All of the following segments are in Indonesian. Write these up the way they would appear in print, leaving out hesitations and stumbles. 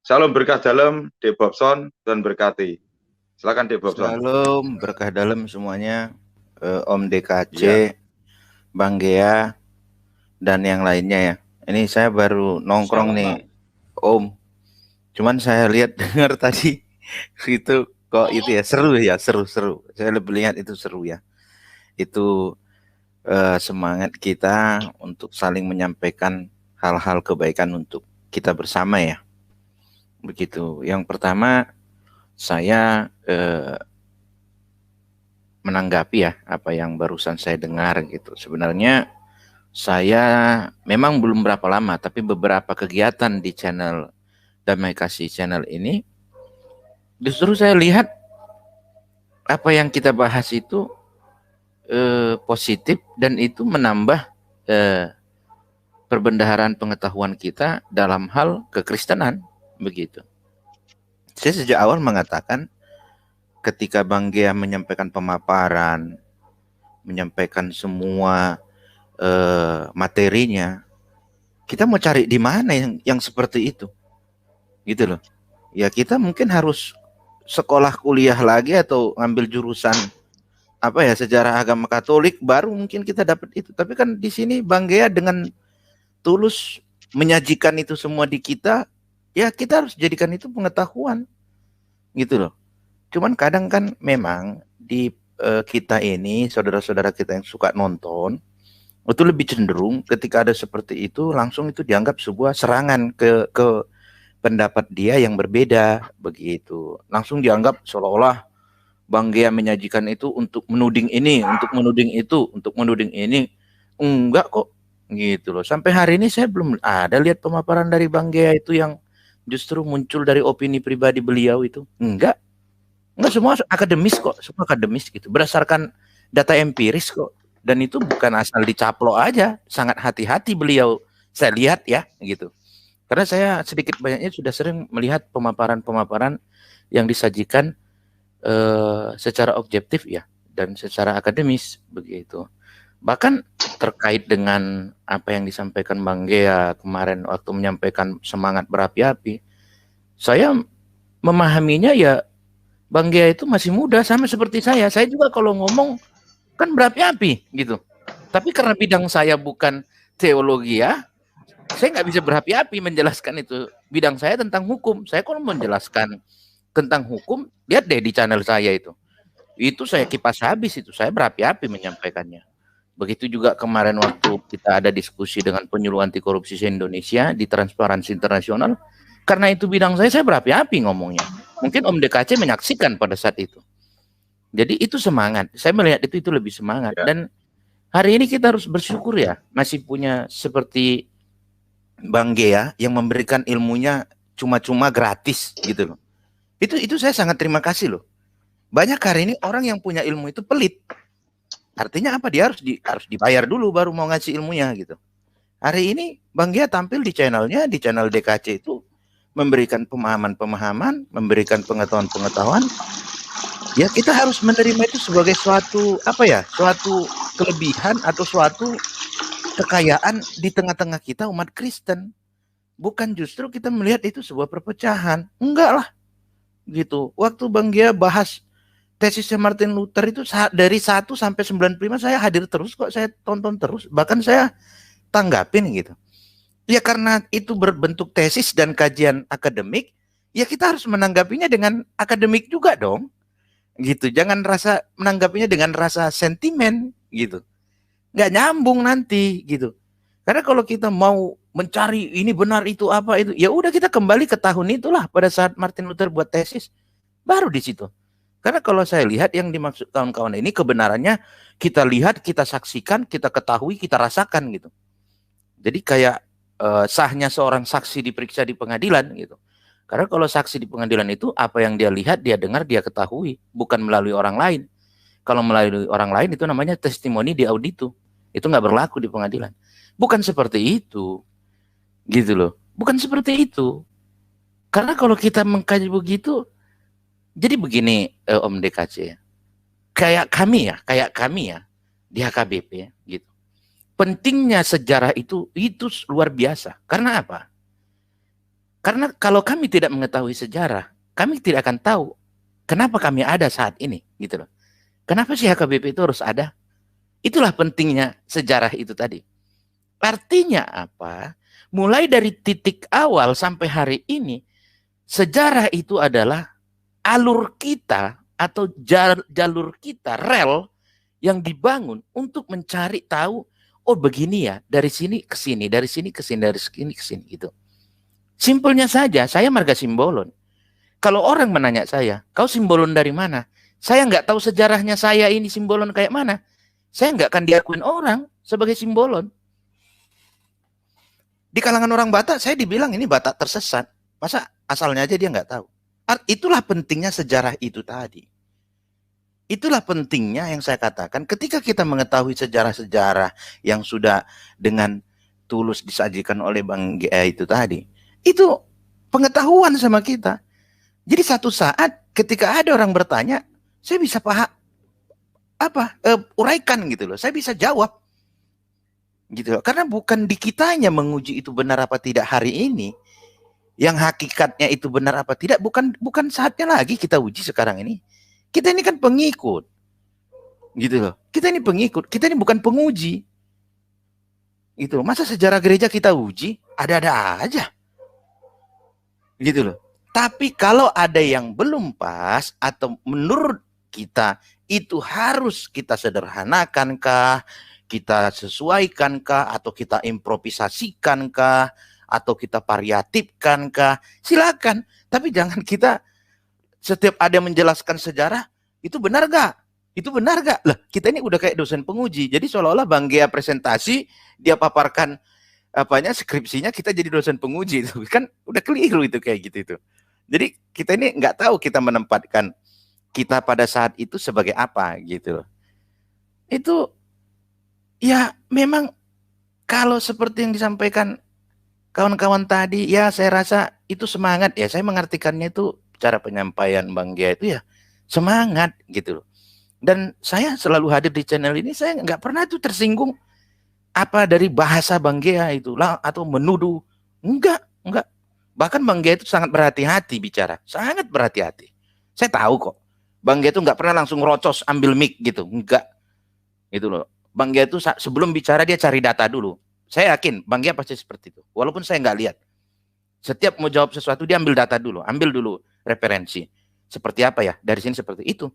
Salam berkah dalam, Dek Bobson, dan berkati. Silakan Dek Bobson. Salam berkah dalam semuanya, Om DKC, Ya. Bang Gea, dan yang lainnya ya. Ini saya baru nongkrong Salam, nih, Bang. Om. Cuman saya lihat dengar tadi itu kok itu ya seru. Saya lebih lihat itu seru ya. Itu semangat kita untuk saling menyampaikan hal-hal kebaikan untuk kita bersama ya. Begitu. Yang pertama saya menanggapi ya apa yang barusan saya dengar gitu. Sebenarnya saya memang belum berapa lama, tapi beberapa kegiatan di channel Damai Kasih channel ini, justru saya lihat apa yang kita bahas itu positif dan itu menambah perbendaharaan pengetahuan kita dalam hal kekristenan begitu. Saya sejak awal mengatakan ketika Bang Gea menyampaikan pemaparan, menyampaikan semua materinya, kita mau cari di mana yang seperti itu, gitu loh. Ya kita mungkin harus sekolah kuliah lagi atau ngambil jurusan apa ya sejarah agama Katolik baru mungkin kita dapat itu. Tapi kan di sini Bang Gea dengan tulus menyajikan itu semua di kita, ya kita harus jadikan itu pengetahuan, gitu loh. Cuman kadang kan memang di kita ini saudara-saudara kita yang suka nonton itu lebih cenderung ketika ada seperti itu langsung itu dianggap sebuah serangan ke pendapat dia yang berbeda begitu. Langsung dianggap seolah-olah Bang Gea menyajikan itu untuk menuding ini, untuk menuding itu, untuk menuding ini. Enggak kok gitu loh. Sampai hari ini saya belum ada lihat pemaparan dari Bang Gea itu yang justru muncul dari opini pribadi beliau itu. Enggak semua akademis kok, semua akademis gitu. Berdasarkan data empiris kok. Dan itu bukan asal dicaplok aja, sangat hati-hati beliau. Saya lihat ya gitu. Karena saya sedikit banyaknya sudah sering melihat pemaparan-pemaparan yang disajikan secara objektif ya dan secara akademis begitu. Bahkan terkait dengan apa yang disampaikan Bang Gea kemarin waktu menyampaikan semangat berapi-api, saya memahaminya ya Bang Gea itu masih muda sama seperti saya. Saya juga kalau ngomong kan berapi-api gitu. Tapi karena bidang saya bukan teologi ya, saya nggak bisa berapi-api menjelaskan itu. Bidang saya tentang hukum. Saya kalau menjelaskan tentang hukum, lihat deh di channel saya itu. Itu saya kipas habis itu. Saya berapi-api menyampaikannya. Begitu juga kemarin waktu kita ada diskusi dengan penyuluh anti korupsi se-Indonesia di Transparansi Internasional. Karena itu bidang saya berapi-api ngomongnya. Mungkin Om DKC menyaksikan pada saat itu. Jadi itu semangat. Saya melihat itu lebih semangat. Ya. Dan hari ini kita harus bersyukur ya. Masih punya seperti Bang Gea yang memberikan ilmunya cuma-cuma gratis gitu loh. Itu saya sangat terima kasih loh. Banyak hari ini orang yang punya ilmu itu pelit. Artinya apa? Dia harus dibayar dulu baru mau ngasih ilmunya gitu. Hari ini Bang Gea tampil di channelnya, di channel DKC itu memberikan pemahaman-pemahaman, memberikan pengetahuan-pengetahuan. Ya kita harus menerima itu sebagai suatu apa ya? Suatu kelebihan atau suatu kekayaan di tengah-tengah kita umat Kristen. Bukan justru kita melihat itu sebuah perpecahan. Enggak lah. Gitu. Waktu Bang Gea bahas tesisnya Martin Luther itu dari 1 sampai 95 saya hadir terus kok, saya tonton terus. Bahkan saya tanggapin gitu. Ya karena itu berbentuk tesis dan kajian akademik, ya kita harus menanggapinya dengan akademik juga dong. Gitu. Jangan menanggapinya dengan rasa sentimen gitu. Nggak nyambung nanti gitu. Karena kalau kita mau mencari ini benar itu apa itu, ya udah kita kembali ke tahun itulah pada saat Martin Luther buat tesis, baru di situ. Karena kalau saya lihat yang dimaksud kawan-kawan ini kebenarannya kita lihat, kita saksikan, kita ketahui, kita rasakan gitu. Jadi kayak sahnya seorang saksi diperiksa di pengadilan gitu. Karena kalau saksi di pengadilan itu apa yang dia lihat, dia dengar, dia ketahui, bukan melalui orang lain. Kalau melalui orang lain itu namanya testimoni di auditu. Itu nggak berlaku di pengadilan. Bukan seperti itu. Gitu loh. Bukan seperti itu. Karena kalau kita mengkaji begitu, jadi begini Om DKC ya. Kayak kami ya di HKBP ya, gitu. Pentingnya sejarah itu luar biasa. Karena apa? Karena kalau kami tidak mengetahui sejarah, kami tidak akan tahu kenapa kami ada saat ini, gitu loh. Kenapa sih HKBP itu harus ada? Itulah pentingnya sejarah itu tadi. Artinya apa? Mulai dari titik awal sampai hari ini, sejarah itu adalah alur kita atau jalur kita, rel yang dibangun untuk mencari tahu, oh begini ya, dari sini ke sini, dari sini ke sini, dari sini ke sini gitu. Simpelnya saja, saya marga Simbolon. Kalau orang menanya saya, kau Simbolon dari mana? Saya nggak tahu sejarahnya saya ini Simbolon kayak mana. Saya nggak akan diakuin orang sebagai Simbolon. Di kalangan orang Batak, saya dibilang ini Batak tersesat. Masa asalnya aja dia nggak tahu. Itulah pentingnya sejarah itu tadi. Itulah pentingnya yang saya katakan. Ketika kita mengetahui sejarah-sejarah yang sudah dengan tulus disajikan oleh Bang Gia itu tadi, itu pengetahuan sama kita. Jadi satu saat ketika ada orang bertanya, saya bisa paham uraikan gitu loh. Saya bisa jawab gitu loh. Karena bukan di kitanya menguji itu benar apa tidak hari ini. Yang hakikatnya itu benar apa tidak, bukan saatnya lagi kita uji sekarang ini. Kita ini kan pengikut. Gitu loh. Kita ini pengikut, kita ini bukan penguji. Gitu loh. Masa sejarah gereja kita uji? Ada-ada aja. Gitu loh. Tapi kalau ada yang belum pas atau menurut kita itu harus kita sederhanakankah, kita sesuaikankah, atau kita improvisasikankah, atau kita variatifkankah, silakan. Tapi jangan kita setiap ada menjelaskan sejarah, itu benar gak? Itu benar gak? Lah, kita ini udah kayak dosen penguji. Jadi seolah-olah Bang Gia presentasi, dia paparkan skripsinya, kita jadi dosen penguji. Itu kan udah keliru itu kayak gitu itu. Jadi kita ini nggak tahu kita menempatkan kita pada saat itu sebagai apa gitu loh. Itu ya memang kalau seperti yang disampaikan kawan-kawan tadi, ya saya rasa itu semangat ya. Saya mengartikannya itu cara penyampaian Bang Gia itu ya semangat gitu loh. Dan saya selalu hadir di channel ini, saya nggak pernah itu tersinggung apa dari bahasa Bang Gia itu lah atau menuduh. Enggak. Bahkan Bang Gia itu sangat berhati-hati bicara, sangat berhati-hati. Saya tahu kok, Bang Gia itu nggak pernah langsung rocos ambil mic gitu, enggak. Itu loh. Bang Gia itu sebelum bicara dia cari data dulu. Saya yakin Bang Gia pasti seperti itu. Walaupun saya nggak lihat. Setiap mau jawab sesuatu dia ambil data dulu, ambil dulu referensi. Seperti apa ya? Dari sini seperti itu.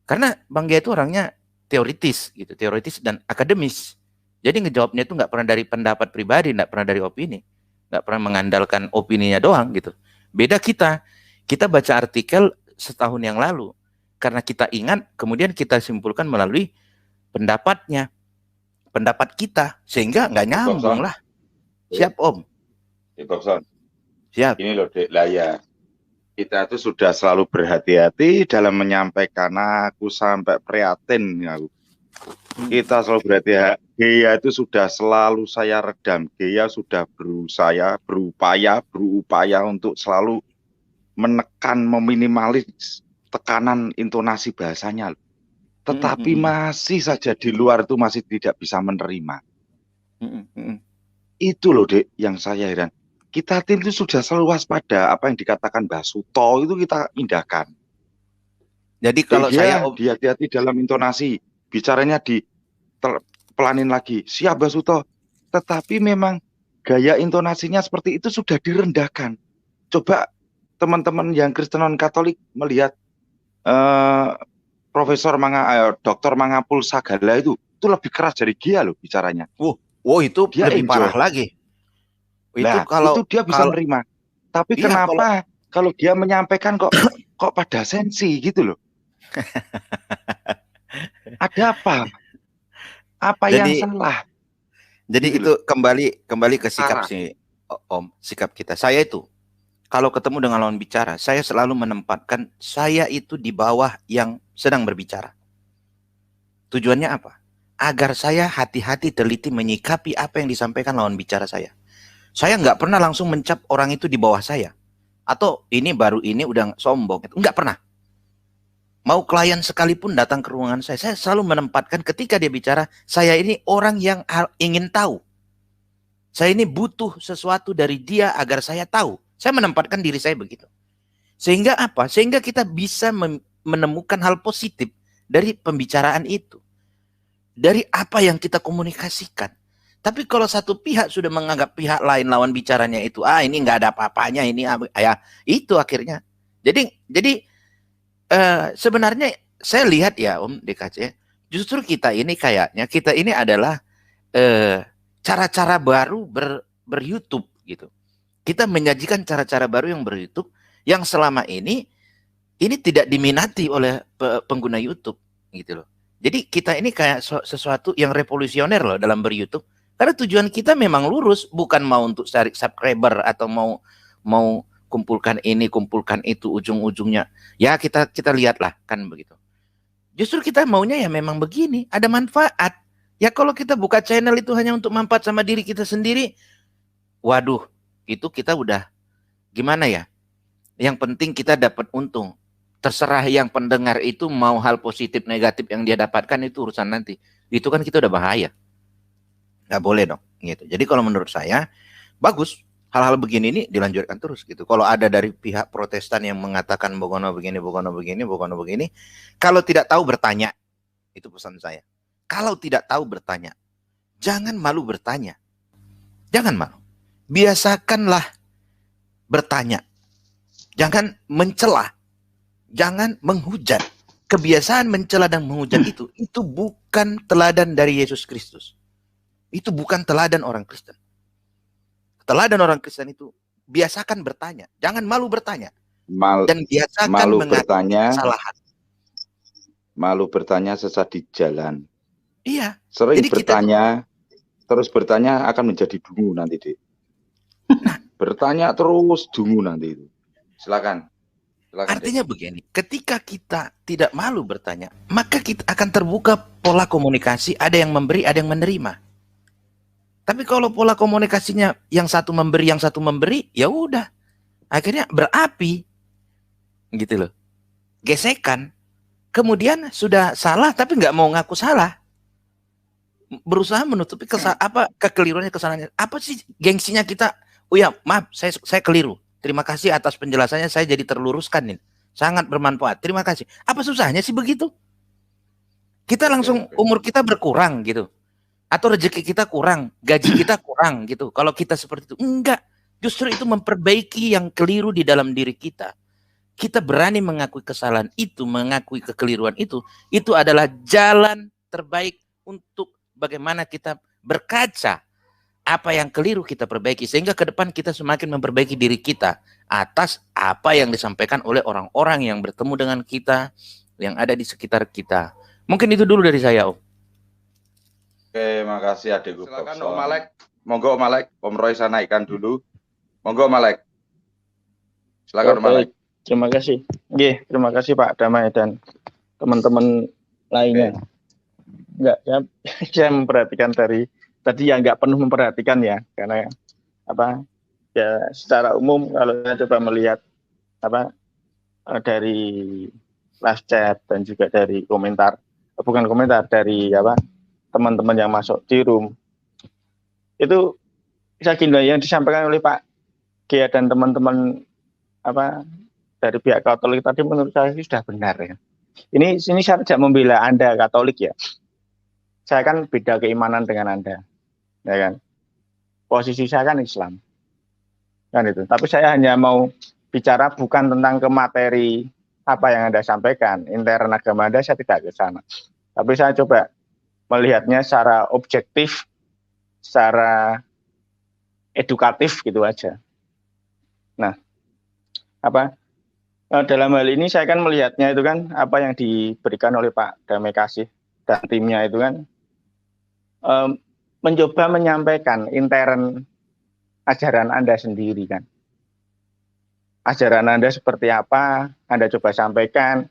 Karena Bang Gia itu orangnya teoritis gitu, teoritis dan akademis. Jadi ngejawabnya itu nggak pernah dari pendapat pribadi, nggak pernah dari opini. Nggak pernah mengandalkan opininya doang gitu. Beda kita baca artikel setahun yang lalu. Karena kita ingat, kemudian kita simpulkan melalui pendapatnya. Pendapat kita. Sehingga nggak nyambung lah. Siap Om. Bobson. Siap. Ini loh Dek, lah ya. Kita itu sudah selalu berhati-hati dalam menyampaikan, aku sampai prihatin aku. Kita selalu berhati-hati. Gea itu sudah selalu saya redam. Gea sudah berupaya untuk selalu menekan, meminimalis tekanan intonasi bahasanya. Tetapi masih saja di luar itu masih tidak bisa menerima. Itu loh Dek yang saya heran. Kita tim itu sudah selalu waspada, apa yang dikatakan Mbak Suto itu kita indahkan. Jadi kalau saya hati-hati dalam intonasi, bicaranya pelanin lagi. Siap Mbak Suto. Tetapi memang gaya intonasinya seperti itu sudah direndahkan. Coba teman-teman yang Kristen non-Katolik melihat Dr. Mangapul Sagala itu lebih keras dari Gia loh bicaranya. Itu dia lebih parah lagi. Itu dia bisa menerima. Tapi kenapa kalau dia menyampaikan kok pada sensi gitu loh? Ada apa? Apa yang salah? Jadi gitu itu kembali ke sikap Om, sikap kita. Saya itu kalau ketemu dengan lawan bicara, saya selalu menempatkan saya itu di bawah yang sedang berbicara. Tujuannya apa? Agar saya hati-hati teliti menyikapi apa yang disampaikan lawan bicara saya. Saya nggak pernah langsung mencap orang itu di bawah saya. Atau ini baru ini udah sombong. Nggak pernah. Mau klien sekalipun datang ke ruangan saya selalu menempatkan ketika dia bicara, saya ini orang yang ingin tahu. Saya ini butuh sesuatu dari dia agar saya tahu. Saya menempatkan diri saya begitu. Sehingga apa? Sehingga kita bisa menemukan hal positif dari pembicaraan itu. Dari apa yang kita komunikasikan. Tapi kalau satu pihak sudah menganggap pihak lain lawan bicaranya itu, ini nggak ada apa-apanya, ini ya itu akhirnya. Jadi sebenarnya saya lihat ya Om DKC, justru kita ini adalah cara-cara baru ber-YouTube gitu. Kita menyajikan cara-cara baru yang ber-YouTube yang selama ini tidak diminati oleh pengguna YouTube gitu loh. Jadi kita ini kayak sesuatu yang revolusioner loh dalam ber-YouTube. Karena tujuan kita memang lurus, bukan mau untuk cari subscriber atau mau kumpulkan ini, kumpulkan itu, ujung-ujungnya. Ya kita lihatlah kan begitu. Justru kita maunya ya memang begini, ada manfaat. Ya kalau kita buka channel itu hanya untuk manfaat sama diri kita sendiri, waduh, itu kita udah gimana ya? Yang penting kita dapat untung. Terserah yang pendengar itu mau hal positif negatif yang dia dapatkan itu urusan nanti. Itu kan kita udah bahaya. Nggak boleh dong gitu. Jadi kalau menurut saya bagus hal-hal begini ini dilanjutkan terus gitu. Kalau ada dari pihak Protestan yang mengatakan Bogono begini, kalau tidak tahu bertanya. Itu pesan saya. Kalau tidak tahu bertanya. Jangan malu bertanya. Jangan malu. Biasakanlah bertanya. Jangan mencela. Jangan menghujat. Kebiasaan mencela dan menghujat itu bukan teladan dari Yesus Kristus. Itu bukan teladan orang Kristen. Teladan orang Kristen itu biasakan bertanya. Jangan malu bertanya. Dan biasakan malu mengakui bertanya, kesalahan. Malu bertanya sesat di jalan. Iya. Sering Jadi bertanya, terus bertanya akan menjadi dungu nanti, Dek. Nah, bertanya terus dungu nanti itu. Silakan. Artinya begini, ketika kita tidak malu bertanya, maka kita akan terbuka pola komunikasi, ada yang memberi, ada yang menerima. Tapi kalau pola komunikasinya yang satu memberi, ya udah. Akhirnya berapi. Gitu loh. Gesekan. Kemudian sudah salah tapi nggak mau ngaku salah. Berusaha menutupi kekeliruannya, kesalahannya. Apa sih gengsinya kita? Oh ya, maaf, saya keliru. Terima kasih atas penjelasannya, saya jadi terluruskan nih. Sangat bermanfaat. Terima kasih. Apa susahnya sih begitu? Kita langsung umur kita berkurang gitu. Atau rezeki kita kurang, gaji kita kurang gitu. Kalau kita seperti itu, enggak. Justru itu memperbaiki yang keliru di dalam diri kita. Kita berani mengakui kesalahan itu, mengakui kekeliruan itu adalah jalan terbaik untuk bagaimana kita berkaca apa yang keliru kita perbaiki, sehingga ke depan kita semakin memperbaiki diri kita atas apa yang disampaikan oleh orang-orang yang bertemu dengan kita, yang ada di sekitar kita. Mungkin itu dulu dari saya, Om. Oke, makasih adikku. Silakan Om Malek. Monggo Om Malek, Om Roy saya naikkan dulu. Monggo Om Malek. Silakan Om Malek. Terima kasih. Terima kasih Pak Damai dan teman-teman lainnya. Enggak, saya memperhatikan dari tadi yang nggak penuh memperhatikan ya, karena ya secara umum kalau saya coba melihat dari live chat dan juga dari dari teman-teman yang masuk di room itu bisa gini yang disampaikan oleh Pak Gia dan teman-teman dari pihak Katolik tadi menurut saya sudah benar ya. Ini saya tidak membela Anda Katolik ya. Saya kan beda keimanan dengan Anda. Ya kan, posisi saya kan Islam kan itu, tapi saya hanya mau bicara bukan tentang ke materi apa yang Anda sampaikan, intern agama Anda, saya tidak ke sana, tapi saya coba melihatnya secara objektif, secara edukatif gitu aja. Nah, dalam hal ini saya kan melihatnya itu kan apa yang diberikan oleh Pak Damai Kasih dan timnya itu kan mencoba menyampaikan intern ajaran Anda sendiri kan. Ajaran Anda seperti apa, Anda coba sampaikan,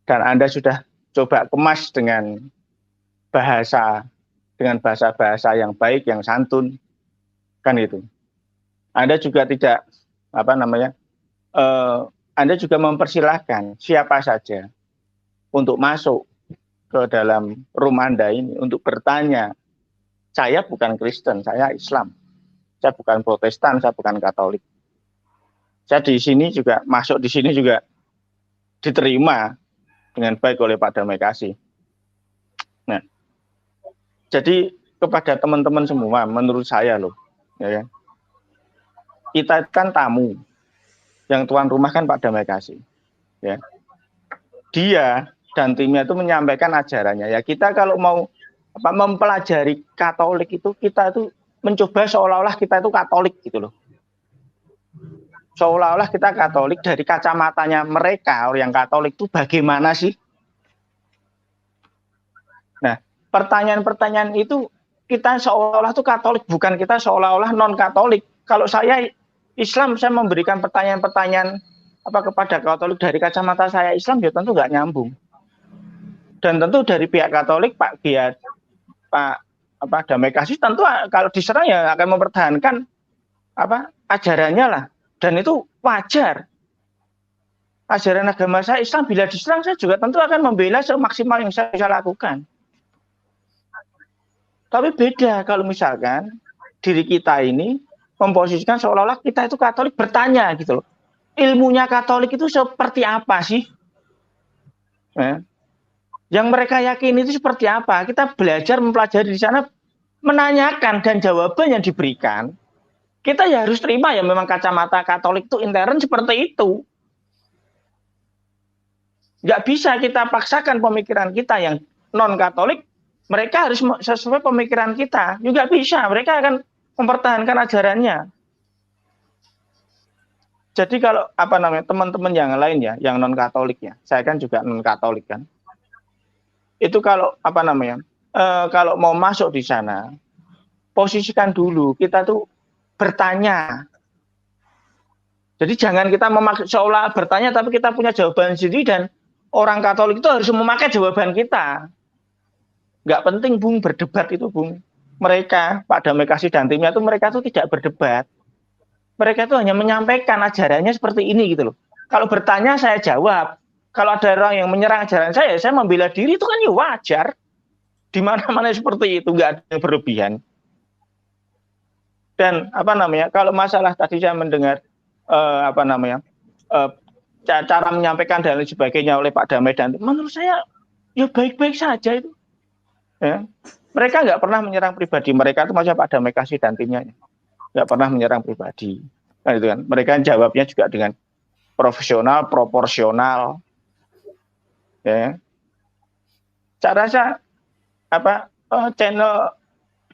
dan Anda sudah coba kemas dengan bahasa yang baik, yang santun, kan itu. Anda juga tidak, Anda juga mempersilahkan siapa saja untuk masuk ke dalam room Anda ini, untuk bertanya. Saya bukan Kristen, saya Islam. Saya bukan Protestan, saya bukan Katolik. saya di sini juga masuk di sini juga diterima dengan baik oleh Pak Damai Kasih. Nah, jadi kepada teman-teman semua, menurut saya loh, ya kan, kita kan tamu, yang tuan rumah kan Pak Damai Kasih, ya. Dia dan timnya itu menyampaikan ajarannya. Ya kita kalau mau mempelajari Katolik itu, kita itu mencoba seolah-olah kita itu Katolik gitu loh. Seolah-olah kita Katolik dari kacamatanya mereka, orang yang Katolik itu bagaimana sih? Nah, pertanyaan-pertanyaan itu kita seolah-olah itu Katolik, bukan kita seolah-olah non-Katolik. Kalau saya Islam, saya memberikan pertanyaan-pertanyaan kepada Katolik dari kacamata saya Islam, ya tentu nggak nyambung. Dan tentu dari pihak Katolik, Pak Damai Kasih tentu kalau diserang ya akan mempertahankan ajarannya lah. Dan itu wajar. Ajaran agama saya Islam, bila diserang saya juga tentu akan membela semaksimal yang saya bisa lakukan. Tapi beda kalau misalkan diri kita ini memposisikan seolah-olah kita itu Katolik, bertanya gitu loh. Ilmunya Katolik itu seperti apa sih? Yang mereka yakini itu seperti apa? Kita belajar mempelajari di sana, menanyakan, dan jawaban yang diberikan kita ya harus terima ya, memang kacamata Katolik itu intern seperti itu. Nggak bisa kita paksakan pemikiran kita yang non-Katolik, mereka harus sesuai pemikiran kita. Juga bisa, mereka akan mempertahankan ajarannya. Jadi kalau teman-teman yang lain ya, yang non-Katolik ya, saya kan juga non-Katolik kan. Itu kalau kalau mau masuk di sana, posisikan dulu kita tuh bertanya. Jadi jangan kita seolah bertanya tapi kita punya jawaban sendiri, dan orang Katolik itu harus memakai jawaban kita. Nggak penting Bung berdebat itu Bung. Mereka Pak Damai Kasih dan timnya itu mereka tuh tidak berdebat. Mereka itu hanya menyampaikan ajarannya seperti ini gitu loh. Kalau bertanya saya jawab. Kalau ada orang yang menyerang ajaran saya membela diri, itu kan ya wajar. Di mana-mana seperti itu, nggak ada yang berlebihan. Dan kalau masalah tadi saya mendengar cara menyampaikan dan lain sebagainya oleh Pak Damai dan menurut saya ya baik-baik saja itu. Ya. Mereka nggak pernah menyerang pribadi, mereka itu macam Pak Damai Kasih dan timnya nggak pernah menyerang pribadi. Nah, itu kan mereka jawabnya juga dengan profesional, proporsional. Ya. Saya rasa channel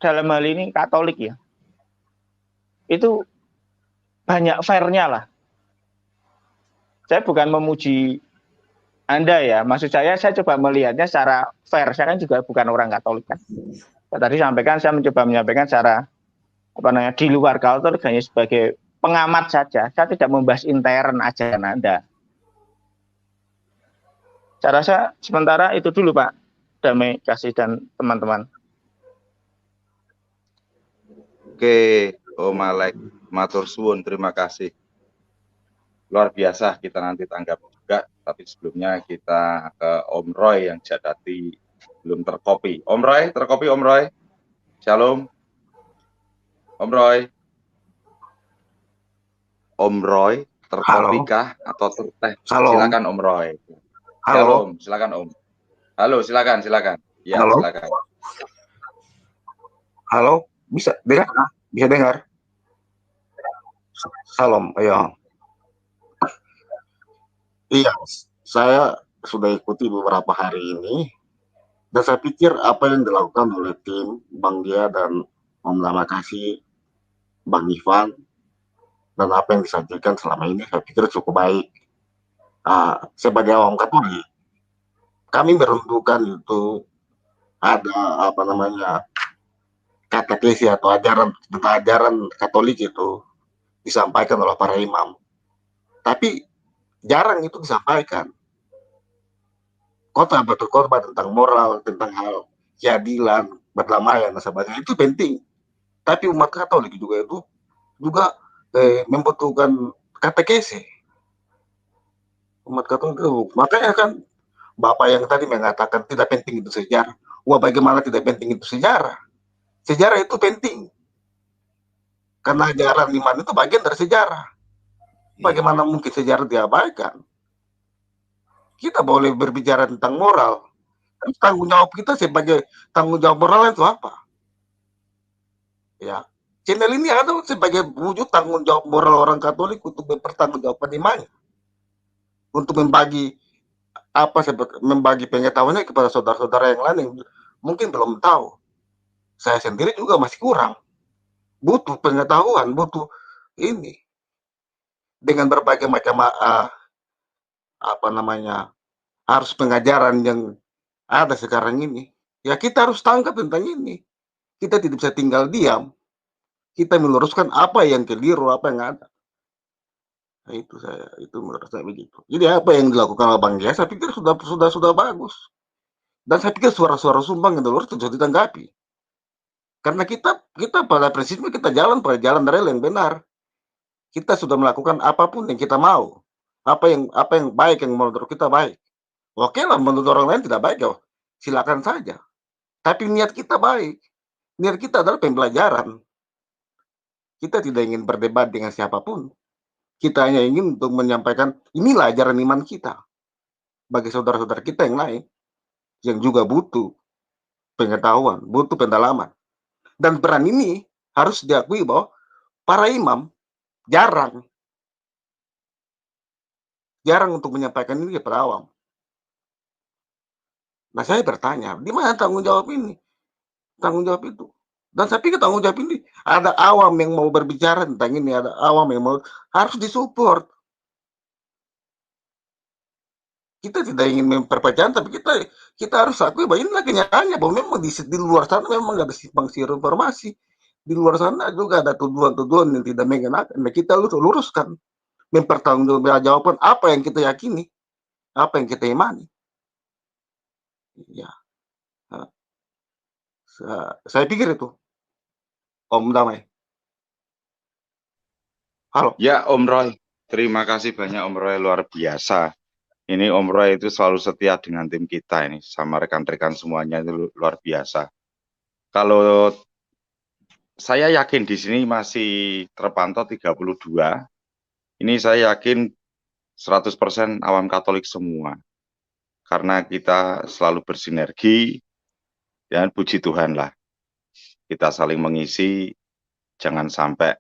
dalam hal ini Katolik ya, itu banyak fairnya lah. Saya bukan memuji Anda ya, maksud saya coba melihatnya secara fair. Saya kan juga bukan orang Katolik kan. Tadi saya mencoba menyampaikan secara di luar Katolik, hanya sebagai pengamat saja. Saya tidak membahas intern ajaran Anda. Saya rasa sementara itu dulu Pak Damai Kasih dan teman-teman. Oke, Om Alek, matur suwun, terima kasih. Luar biasa, kita nanti tanggap juga, tapi sebelumnya kita ke Om Roy yang Jadati belum terkopi. Om Roy, terkopi Om Roy? Shalom. Om Roy. Om Roy, terkopikah atau terteh? Silakan Om Roy. Halo. Silakan Om. Halo, silakan. Ya, halo. Silakan. Halo, bisa dengar? Bisa dengar? Salam, ya. Iya, saya sudah ikuti beberapa hari ini, dan saya pikir apa yang dilakukan oleh tim Bang Dia dan Om Damai Kasih, Bang Ivan, dan apa yang disajikan selama ini, saya pikir cukup baik. Sebagai orang Katolik, kami berundukan itu ada katekesi atau ajaran Katolik itu disampaikan oleh para imam, tapi jarang itu disampaikan. Khotbah berkhotbah tentang moral, tentang hal keadilan, perdamaian dan sebagainya, itu penting. Tapi umat Katolik juga membutuhkan katekesi. Umat Katolik itu, makanya kan Bapak yang tadi mengatakan tidak penting itu sejarah. Wah, bagaimana tidak penting itu sejarah? Sejarah itu penting. Karena ajaran iman itu bagian dari sejarah. Bagaimana mungkin sejarah diabaikan? Kita boleh berbicara tentang moral. Tanggung jawab kita sebagai tanggung jawab moral itu apa? Ya, channel ini ada sebagai wujud tanggung jawab moral orang Katolik untuk mempertanggungjawabkan imannya, untuk membagi membagi pengetahuannya kepada saudara-saudara yang lain yang mungkin belum tahu. Saya sendiri juga masih kurang, butuh pengetahuan, butuh ini dengan berbagai macam harus pengajaran yang ada sekarang ini. Ya kita harus tangkap tentang ini. Kita tidak bisa tinggal diam. Kita meluruskan apa yang keliru, apa yang ada. Nah, itu menurut saya begitu. Jadi apa yang dilakukan oleh Bang Gia, saya pikir sudah bagus. Dan saya pikir suara-suara sumbang yang harus ditanggapi. Karena kita pada prinsipnya kita jalan pada jalan rel yang benar. Kita sudah melakukan apapun yang kita mau. Apa yang baik, yang menurut kita baik. Oke lah, menurut orang lain tidak baik, ya silakan saja. Tapi niat kita baik. Niat kita adalah pembelajaran. Kita tidak ingin berdebat dengan siapapun. Kita hanya ingin untuk menyampaikan inilah ajaran iman kita bagi saudara-saudara kita yang lain yang juga butuh pengetahuan, butuh pendalaman. Dan peran ini harus diakui bahwa para imam jarang untuk menyampaikan ini kepada awam. Nah, saya bertanya, di mana tanggung jawab ini? Tanggung jawab itu. Dan saya pikir tanggung jawab ini, ada awam yang mau berbicara tentang ini, ada awam yang mau, harus disupport. Kita tidak ingin memperpanjang, tapi kita harus akui bahwa inilah kenyataannya, bahwa memang di luar sana memang ada simpang siur informasi. Di luar sana juga ada tuduhan-tuduhan yang tidak mengenakan. Nah, kita luruskan, mempertanggungjawabkan apa yang kita yakini, apa yang kita imani. Ya, saya pikir itu, Om Damai. Halo. Ya, Om Roy. Terima kasih banyak Om Roy, luar biasa. Ini Om Roy itu selalu setia dengan tim kita ini, sama rekan-rekan semuanya itu luar biasa. Kalau saya yakin di sini masih terpantau 32, ini saya yakin 100% awam Katolik semua. Karena kita selalu bersinergi, dan puji Tuhan lah. Kita saling mengisi, jangan sampai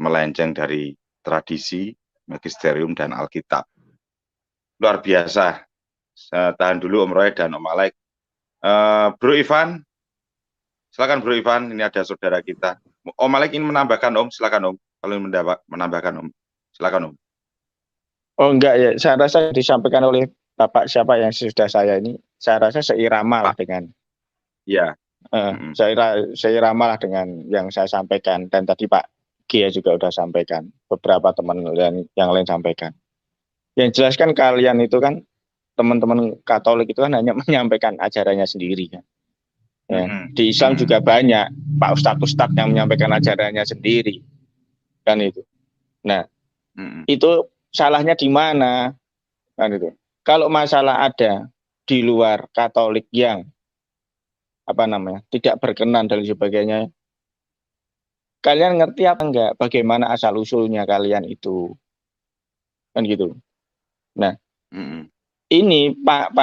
melenceng dari tradisi, magisterium, dan Alkitab. Luar biasa. Tahan dulu Om Roy dan Om Alek. Bro Ivan, silakan Bro Ivan, ini ada saudara kita. Om Alek ingin menambahkan Om, silakan Om. Kalau ingin menambahkan Om, silakan Om. Oh enggak ya, saya rasa disampaikan oleh Bapak siapa yang sudah saya ini, saya rasa seirama lah dengan. Ya. Seirama lah dengan yang saya sampaikan, dan tadi Pak Gia juga sudah sampaikan, beberapa teman yang lain sampaikan. Yang jelas kan kalian itu kan teman-teman Katolik itu kan hanya menyampaikan ajarannya sendiri kan. Ya, di Islam juga banyak Pak Ustadz yang menyampaikan ajarannya sendiri kan itu. Nah, itu salahnya di mana kan itu. Kalau masalah ada di luar Katolik yang tidak berkenan dan sebagainya, kalian ngerti apa enggak bagaimana asal usulnya kalian itu kan gitu. Nah, ini Pak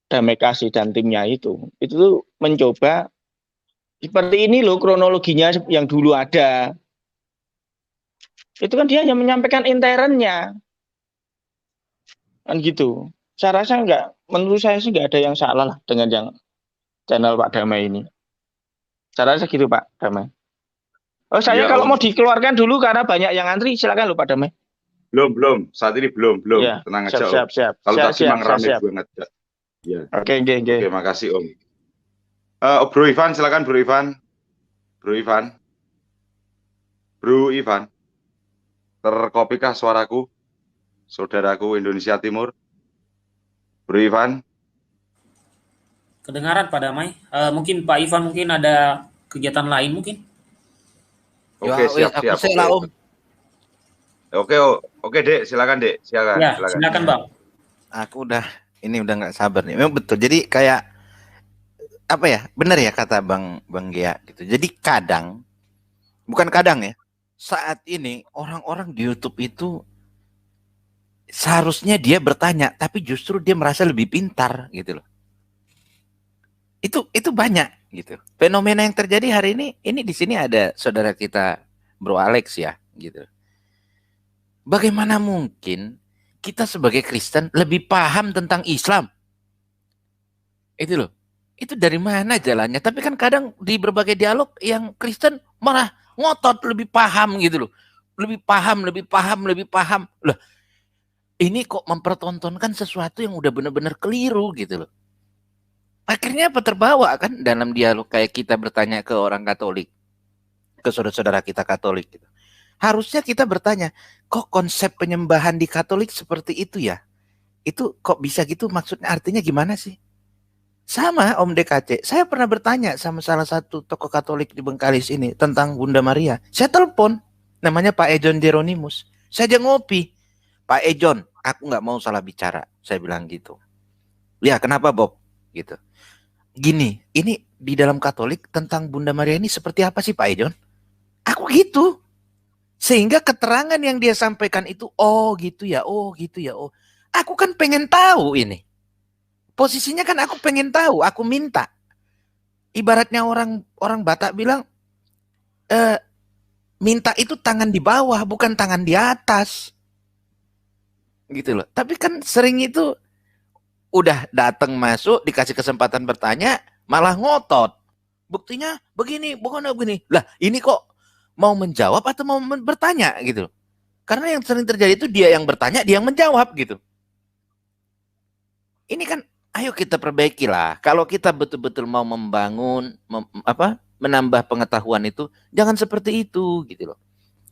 Damai Kasih dan timnya itu mencoba seperti ini loh kronologinya yang dulu ada. Itu kan dia hanya menyampaikan internnya kan gitu. Saya rasa menurut saya sih enggak ada yang salah lah dengan yang channel Pak Damai ini. Saya rasa gitu Pak Damai. Oh, saya kalau mau dikeluarkan dulu karena banyak yang antri, silakan loh Pak Damai. Belum. Saat ini belum. Ya, tenang aja. Siap. Kalau tadi memang ramai banget. Ya. Oke. Oke, makasih Om. Bro Ivan, silakan Bro Ivan. Bro Ivan. Terkopikah suaraku? Saudaraku Indonesia Timur. Bro Ivan. Kedengaran Pak Damai. Mungkin Pak Ivan ada kegiatan lain mungkin. Oke, siap. Oke, Dek, silakan Dek. Silakan Bang. Aku udah nggak sabar nih. Memang betul. Jadi kayak benar ya kata Bang Gia gitu. Jadi bukan kadang ya. Saat ini orang-orang di YouTube itu seharusnya dia bertanya, tapi justru dia merasa lebih pintar gitu loh. Itu banyak gitu. Fenomena yang terjadi hari ini di sini ada saudara kita Bro Alex ya gitu. Bagaimana mungkin kita sebagai Kristen lebih paham tentang Islam? Itu loh. Itu dari mana jalannya? Tapi kan kadang di berbagai dialog yang Kristen malah ngotot lebih paham gitu loh. Lebih paham, lebih paham, lebih paham. Loh, ini kok mempertontonkan sesuatu yang udah benar-benar keliru gitu loh. Akhirnya apa terbawa kan dalam dialog kayak kita bertanya ke orang Katolik, ke saudara-saudara kita Katolik gitu. Harusnya kita bertanya, kok konsep penyembahan di Katolik seperti itu ya? Itu kok bisa gitu? Maksudnya artinya gimana sih? Sama Om DKC, saya pernah bertanya sama salah satu tokoh Katolik di Bengkalis ini tentang Bunda Maria. Saya telepon, namanya Pak Ejon Jeronimus. Saya aja ngopi. Pak Ejon, aku nggak mau salah bicara. Saya bilang gitu. Ya kenapa Bob? Gitu. Gini, ini di dalam Katolik tentang Bunda Maria ini seperti apa sih Pak Ejon? Aku gitu. Sehingga keterangan yang dia sampaikan itu, oh gitu ya, oh gitu ya, oh. Aku kan pengen tahu ini. Posisinya kan aku pengen tahu, aku minta. Ibaratnya orang Batak bilang, minta itu tangan di bawah, bukan tangan di atas. Gitu loh. Tapi kan sering itu udah datang masuk, dikasih kesempatan bertanya, malah ngotot. Buktinya begini, bukan begini. Lah ini kok mau menjawab atau mau bertanya gitu loh. Karena yang sering terjadi itu dia yang bertanya, dia yang menjawab gitu. Ini kan ayo kita perbaiki lah. Kalau kita betul-betul mau membangun, menambah pengetahuan itu, jangan seperti itu gitu loh.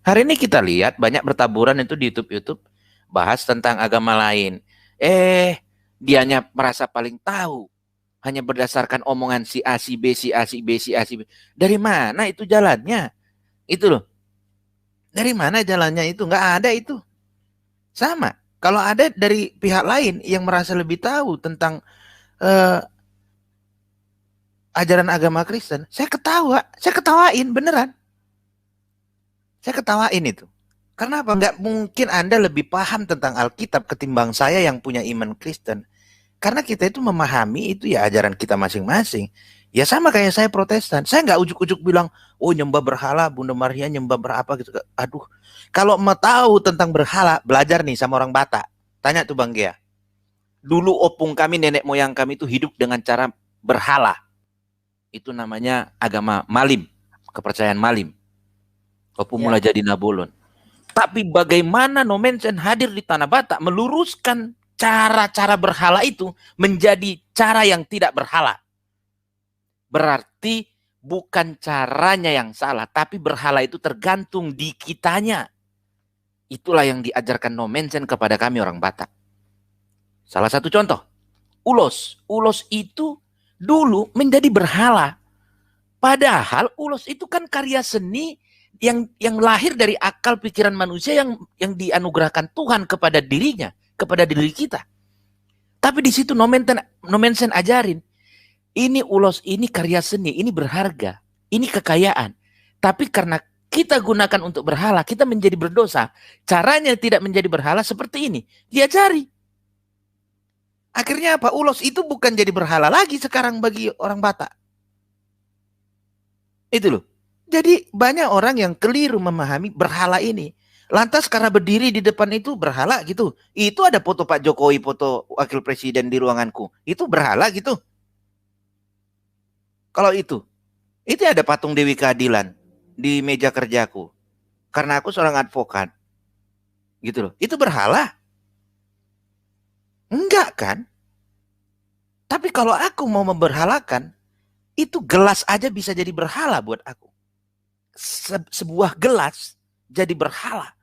Hari ini kita lihat banyak bertaburan itu di YouTube bahas tentang agama lain. Dianya merasa paling tahu. Hanya berdasarkan omongan si A, si B, si A, si B, si A, si B. Dari mana itu jalannya? Itu loh. Dari mana jalannya itu? Nggak ada itu. Sama. Kalau ada dari pihak lain yang merasa lebih tahu tentang ajaran agama Kristen, saya ketawain beneran. Saya ketawain itu. Karena apa? Nggak mungkin Anda lebih paham tentang Alkitab ketimbang saya yang punya iman Kristen. Karena kita itu memahami itu ya ajaran kita masing-masing. Ya sama kayak saya Protestan. Saya nggak ujuk-ujuk bilang, oh nyembah berhala, Bunda Maria nyembah berapa gitu. Aduh, kalau mau tahu tentang berhala, belajar nih sama orang Batak. Tanya tuh Bang Gia. Dulu opung kami, nenek moyang kami itu hidup dengan cara berhala. Itu namanya agama Malim, kepercayaan Malim. Opung mulai jadi Nabolon. Tapi bagaimana Nomensen hadir di Tanah Batak meluruskan cara-cara berhala itu menjadi cara yang tidak berhala. Berarti bukan caranya yang salah, tapi berhala itu tergantung di kitanya. Itulah yang diajarkan Nomensen kepada kami orang Batak. Salah satu contoh, ulos. Ulos itu dulu menjadi berhala. Padahal ulos itu kan karya seni yang lahir dari akal pikiran manusia yang dianugerahkan Tuhan kepada dirinya, kepada diri kita. Tapi di situ Nomensen ajarin, ini ulos, ini karya seni, ini berharga, ini kekayaan. Tapi karena kita gunakan untuk berhala, kita menjadi berdosa. Caranya tidak menjadi berhala seperti ini. Diajari. Akhirnya apa? Ulos itu bukan jadi berhala lagi sekarang bagi orang Batak. Itu loh. Jadi banyak orang yang keliru memahami berhala ini. Lantas karena berdiri di depan itu berhala gitu. Itu ada foto Pak Jokowi, foto wakil presiden di ruanganku. Itu berhala gitu. Kalau itu ada patung Dewi Keadilan di meja kerjaku. Karena aku seorang advokat. Gitu loh. Itu berhala? Enggak kan? Tapi kalau aku mau memberhalakan, itu gelas aja bisa jadi berhala buat aku. Sebuah gelas jadi berhala.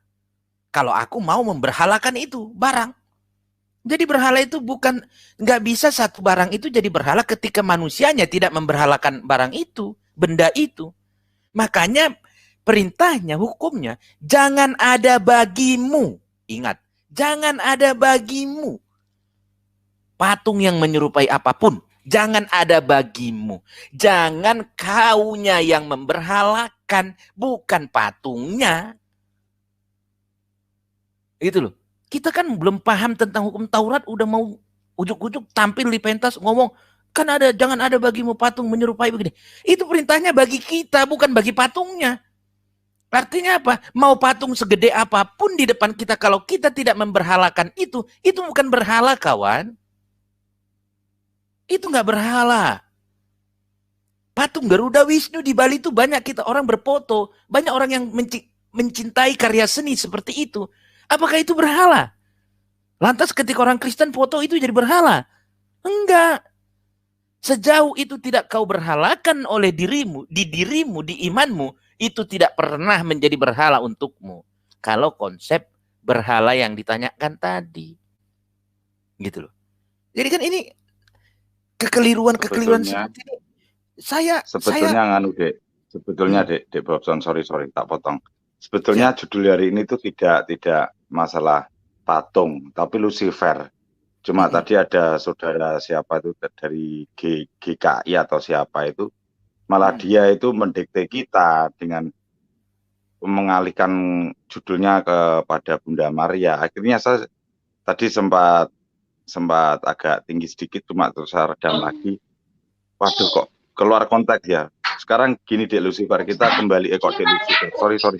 Kalau aku mau memberhalakan itu barang. Jadi berhala itu bukan, nggak bisa satu barang itu jadi berhala ketika manusianya tidak memberhalakan barang itu, benda itu. Makanya perintahnya, hukumnya, jangan ada bagimu. Ingat, jangan ada bagimu patung yang menyerupai apapun. Jangan ada bagimu. Jangan kaunya yang memberhalakan, bukan patungnya. Gitu loh. Kita kan belum paham tentang hukum Taurat, udah mau ujuk-ujuk tampil di pentas ngomong, kan jangan ada bagimu patung menyerupai begini. Itu perintahnya bagi kita, bukan bagi patungnya. Artinya apa? Mau patung segede apapun di depan kita, kalau kita tidak memberhalakan itu bukan berhala, kawan. Itu nggak berhala. Patung Garuda Wisnu di Bali itu banyak orang berfoto, banyak orang yang mencintai karya seni seperti itu. Apakah itu berhala? Lantas ketika orang Kristen foto itu jadi berhala? Enggak. Sejauh itu tidak kau berhalakan oleh dirimu, di imanmu, itu tidak pernah menjadi berhala untukmu. Kalau konsep berhala yang ditanyakan tadi. Gitu loh. Jadi kan ini kekeliruan seperti ini. Sebetulnya Dek Bobson, sorry tak potong. Sebetulnya judul hari ini tuh tidak masalah patung, tapi Lucifer. Cuma tadi ada saudara siapa itu dari GKI atau siapa itu, malah dia itu mendikte kita dengan mengalihkan judulnya kepada Bunda Maria. Akhirnya saya tadi sempat agak tinggi sedikit, cuma terus saya redam lagi. Waduh, kok keluar konteks ya. Sekarang gini Dek Lucifer, kita kembali Dek Lucifer. Sorry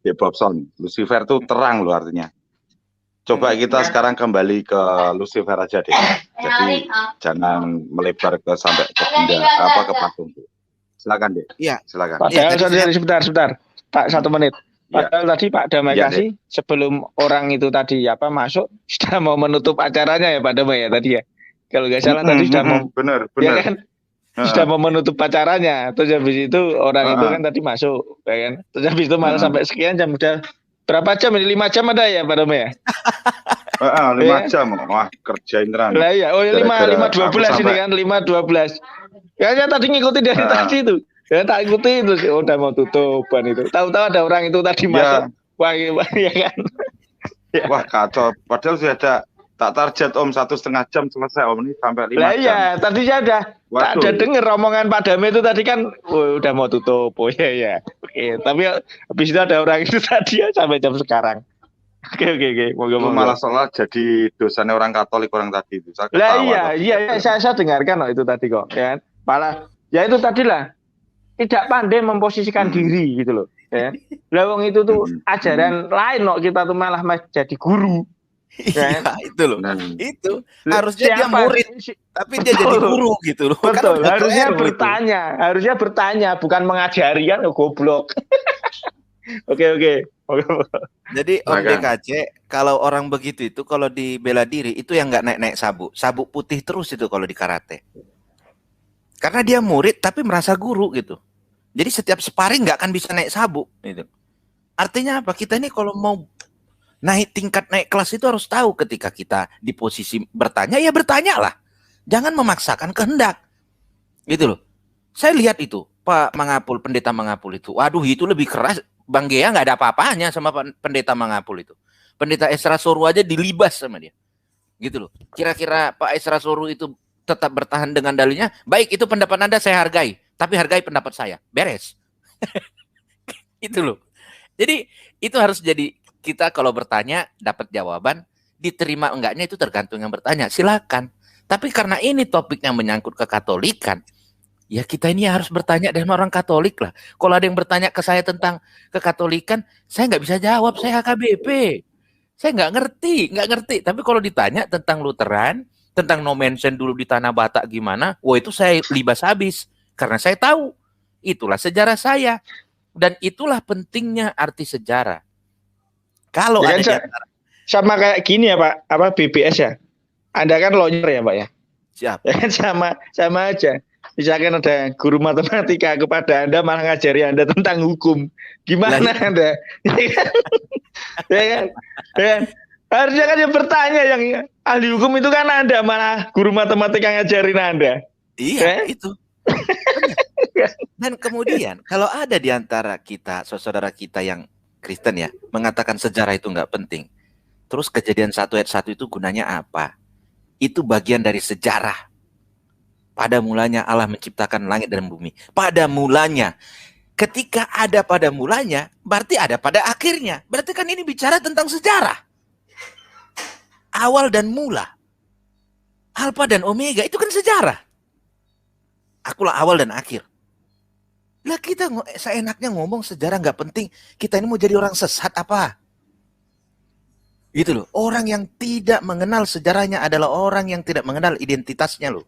Dek Bobson. Lucifer itu terang loh artinya. Coba kita sekarang kembali ke Lucifer aja deh. Jadi jangan melebar sampai ke bunda ke patung. Silakan Dek. Iya, silakan. Padahal sebentar. Pak, 1 menit. Padahal tadi Pak Damai kasih sebelum orang itu tadi masuk sudah mau menutup acaranya ya Pak Damai ya tadi ya. Kalau nggak salah tadi sudah mau benar. Ya kan? Sudah mau menutup acaranya. Terus habis itu orang itu kan tadi masuk, ya kan? Terus habis itu malah sampai sekian jam, udah berapa jam ini? 5 jam ada ya Pak Dome ya? 5 jam. Wah, kerjain terang. Lah ya, 5:12 ini kan, 5:12. Kayaknya tadi ngikutin dari tadi itu. Ya tak ikuti itu sih, udah mau tutupan itu. Tahu-tahu ada orang itu tadi masuk. Wah, ya kan. Wah, kacau. Padahal sudah ada tak target Om 1,5 jam selesai Om, ini sampai 5 jam. Lah iya, tadi saya ada denger omongan Pak Dame itu tadi kan udah mau tutup. Oh ya. Oke, tapi habis itu ada orang itu tadi ya sampai jam sekarang. Oke. Moga-moga. Malah soal jadi dosannya orang Katolik orang tadi itu. Lah iya, saya dengarkan itu tadi kok, ya kan. Malah ya itu tadilah tidak pandai memposisikan diri gitu loh, ya. Lah wong itu tuh ajaran lain kok, kita tuh malah jadi guru. Ya, itu loh. Itu harusnya dia murid, tapi dia jadi guru gitu loh. Betul. Harusnya bertanya, bukan mengajari kan, goblok. Oke. Jadi Om DKC, kalau orang begitu itu kalau di bela diri itu yang nggak naik sabuk putih terus itu kalau di karate. Karena dia murid tapi merasa guru gitu. Jadi setiap sparring nggak akan bisa naik sabuk gitu. Artinya apa? Kita ini kalau mau naik kelas itu harus tahu ketika kita di posisi bertanya, ya bertanyalah. Jangan memaksakan kehendak. Gitu loh. Saya lihat itu, Pak Mangapul, Pendeta Mangapul itu. Waduh, itu lebih keras. Bang Gea nggak ada apa-apanya sama Pendeta Mangapul itu. Pendeta Esra Soru aja dilibas sama dia. Gitu loh. Kira-kira Pak Esra Soru itu tetap bertahan dengan dalilnya, baik itu pendapat Anda saya hargai, tapi hargai pendapat saya. Beres. Itu loh. Jadi itu harus jadi kita kalau bertanya dapat jawaban, diterima enggaknya itu tergantung yang bertanya. Silakan. Tapi karena ini topik yang menyangkut kekatolikan, ya kita ini harus bertanya dengan orang Katolik lah. Kalau ada yang bertanya ke saya tentang kekatolikan, saya nggak bisa jawab. Saya HKBP. Saya nggak ngerti. Tapi kalau ditanya tentang Lutheran, tentang no mention dulu di Tanah Batak gimana, wah itu saya libas habis. Karena saya tahu. Itulah sejarah saya. Dan itulah pentingnya arti sejarah. Kalau ya, ada sama kayak gini ya Pak, BBS ya. Anda kan lawyer ya Pak ya. Siap. Ya kan sama aja. Misalkan ada guru matematika kepada Anda malah ngajari Anda tentang hukum. Gimana Anda? Ya kan? Harusnya kan yang bertanya, yang ahli hukum itu kan Anda, malah guru matematika ngajarin Anda. Iya, itu. Dan kemudian kalau ada di antara kita, saudara kita yang Kristen ya, mengatakan sejarah itu nggak penting. Terus Kejadian 1 ayat 1 itu gunanya apa? Itu bagian dari sejarah. Pada mulanya Allah menciptakan langit dan bumi. Pada mulanya. Ketika ada pada mulanya, berarti ada pada akhirnya. Berarti kan ini bicara tentang sejarah. awal dan mula. Alfa dan Omega itu kan sejarah. Akulah awal dan akhir. Lah kita seenaknya ngomong sejarah nggak penting. Kita ini mau jadi orang sesat apa? Gitu loh. Orang yang tidak mengenal sejarahnya adalah orang yang tidak mengenal identitasnya loh.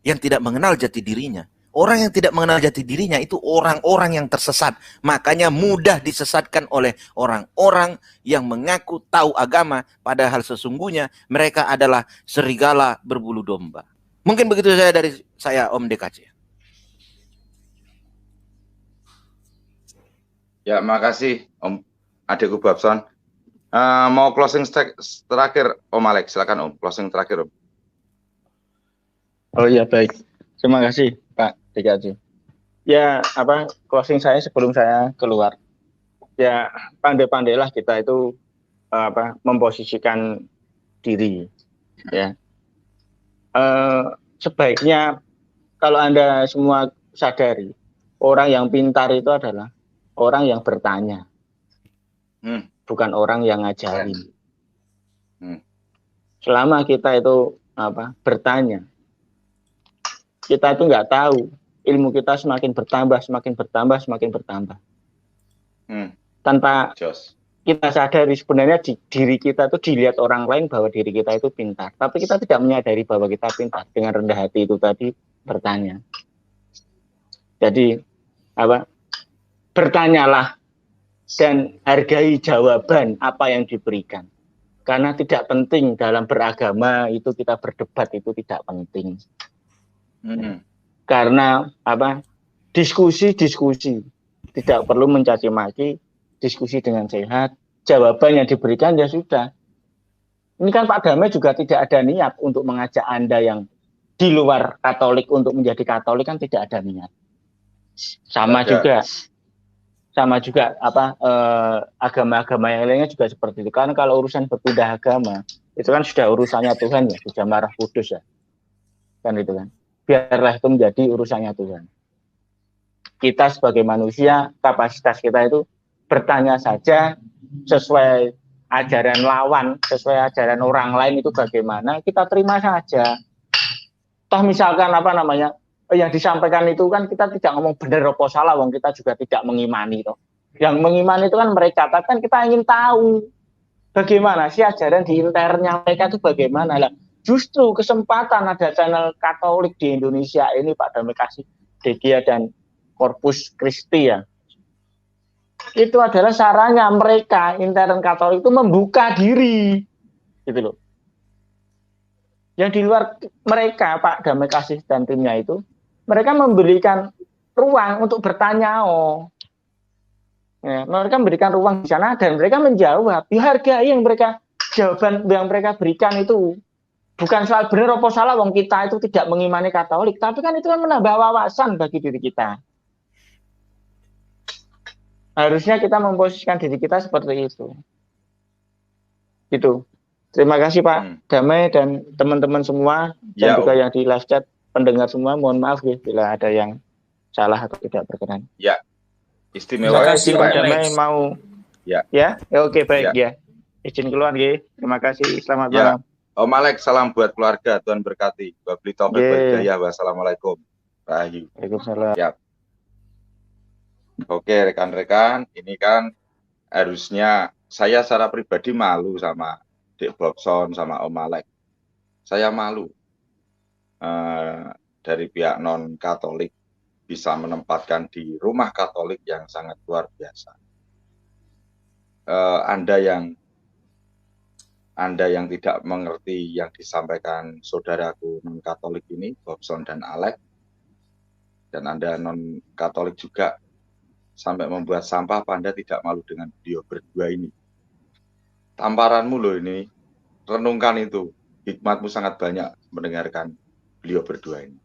Yang tidak mengenal jati dirinya. Orang yang tidak mengenal jati dirinya itu orang-orang yang tersesat. Makanya mudah disesatkan oleh orang-orang yang mengaku tahu agama. Padahal sesungguhnya mereka adalah serigala berbulu domba. Mungkin begitu dari saya Om DKC. Ya, makasih Om adikku Babson. Mau closing terakhir Om Alex, silakan Om, closing terakhir Om. Oh iya, baik. Terima kasih Pak DKC. Ya, closing saya sebelum saya keluar. Ya, pandai-pandailah kita itu memposisikan diri. Ya. Sebaiknya kalau Anda semua sadari, orang yang pintar itu adalah orang yang bertanya, bukan orang yang ngajarin. Selama kita itu bertanya, kita itu nggak tahu, ilmu kita semakin bertambah. Tanpa kita sadari sebenarnya diri kita itu dilihat orang lain bahwa diri kita itu pintar, tapi kita tidak menyadari bahwa kita pintar. Dengan rendah hati itu tadi bertanya. Jadi bertanyalah dan hargai jawaban apa yang diberikan. Karena tidak penting dalam beragama itu kita berdebat, itu tidak penting. Karena diskusi tidak perlu mencaci maki, diskusi dengan sehat, jawaban yang diberikan ya sudah. Ini kan Pak Damai juga tidak ada niat untuk mengajak Anda yang di luar Katolik untuk menjadi Katolik, kan tidak ada niat. Sama juga agama-agama yang lainnya juga seperti itu. Karena kalau urusan berpindah agama itu kan sudah urusannya Tuhan ya, sudah marah kudus ya, kan itu kan. Biarlah itu menjadi urusannya Tuhan. Kita sebagai manusia, kapasitas kita itu bertanya saja sesuai ajaran lawan, sesuai ajaran orang lain itu bagaimana, kita terima saja. Toh misalkan yang disampaikan itu kan kita tidak ngomong benar apa salah, wong kita juga tidak mengimani toh. Yang mengimani itu kan mereka, tapi kan kita ingin tahu bagaimana sih ajaran di internya mereka itu bagaimana lah. Justru kesempatan ada channel Katolik di Indonesia ini Pak Damai kasih Degia dan Corpus Christi ya. Itu adalah caranya mereka intern Katolik itu membuka diri, gitu loh. Yang di luar mereka Pak Damai kasih dan timnya itu, mereka memberikan ruang untuk bertanya. Ya, mereka memberikan ruang di sana dan mereka menjawab. Dihargai jawaban yang mereka berikan itu. Bukan soal benar apa salah, wong kita itu tidak mengimani Katolik, tapi kan itu kan menambah wawasan bagi diri kita. Harusnya kita memposisikan diri kita seperti itu. Gitu. Terima kasih Pak Damai dan teman-teman semua, dan juga yang di live chat, pendengar semua, mohon maaf ya bila ada yang salah atau tidak berkenan. Ya, istimewa. Terima kasih Pak Damai mau. Ya, oke baik ya. Izin keluar ya. Terima kasih. Selamat malam. Om Alex, salam buat keluarga, Tuhan berkati. Wabli taufik wal hidayah. Wassalamualaikum. Rahayu. Waalaikumsalam. Ya. Oke rekan-rekan, ini kan harusnya saya secara pribadi malu sama Dek Babson, sama Om Alex. Saya malu dari pihak non-Katolik bisa menempatkan di rumah Katolik yang sangat luar biasa. Anda yang tidak mengerti yang disampaikan saudaraku non-Katolik ini, Babson dan Alex, dan Anda non-Katolik juga, sampai membuat sampah, Anda tidak malu dengan beliau berdua ini. Tamparanmu loh ini, renungkan itu, hikmatmu sangat banyak mendengarkan beliau berdua ini.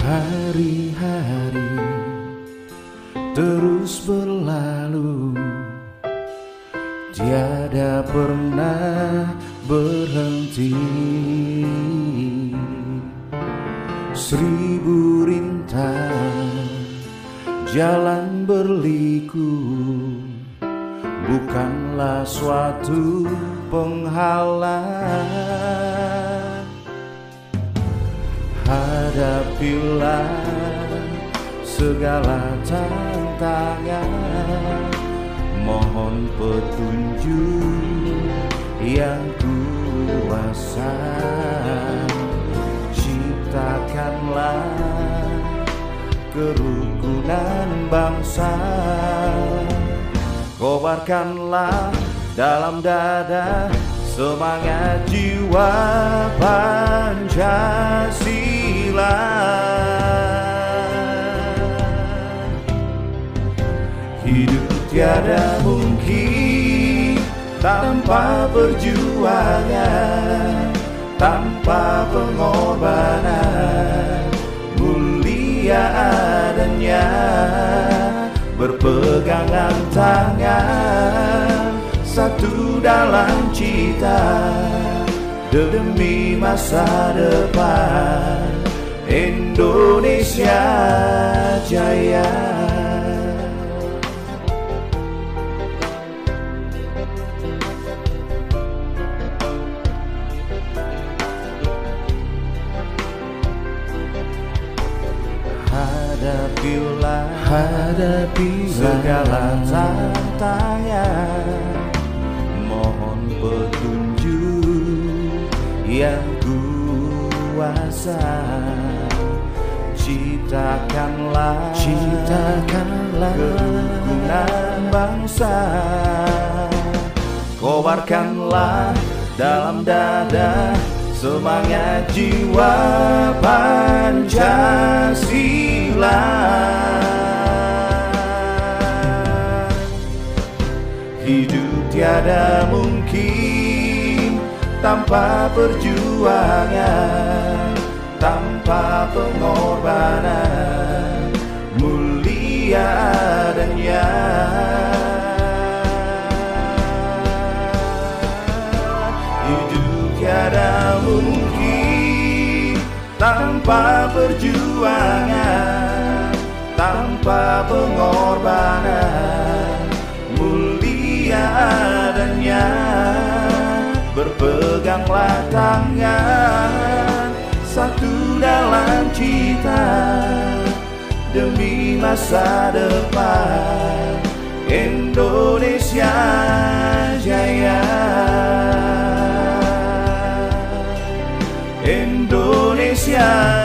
Hari-hari terus berlalu, tiada pernah berhenti. Seribu rintang jalan berliku bukanlah suatu penghalang. Hadapilah segala tantangan, mohon petunjuk yang kuasa. Ciptakanlah kerukunan bangsa, kobarkanlah dalam dada semangat jiwa Pancasila. Hidup tiada mungkin tanpa perjuangan, tanpa pengorbanan. Mulia adanya berpegangan tangan, satu dalam cita demi masa depan Indonesia Jaya. Hadapilah segala tantangan, mohon petunjuk yang kuasa. Ciptakanlah kerukunan bangsa, kobarkanlah dalam dada semangat jiwa Pancasila. Hidup tiada mungkin tanpa perjuangan, tanpa pengorbanan. Mulia adanya hidup tiada mungkin tanpa perjuangan, tanpa pengorbanan. Mulia adanya berpeganglah tangan, satu dalam cita demi masa depan Indonesia Jaya. Indonesia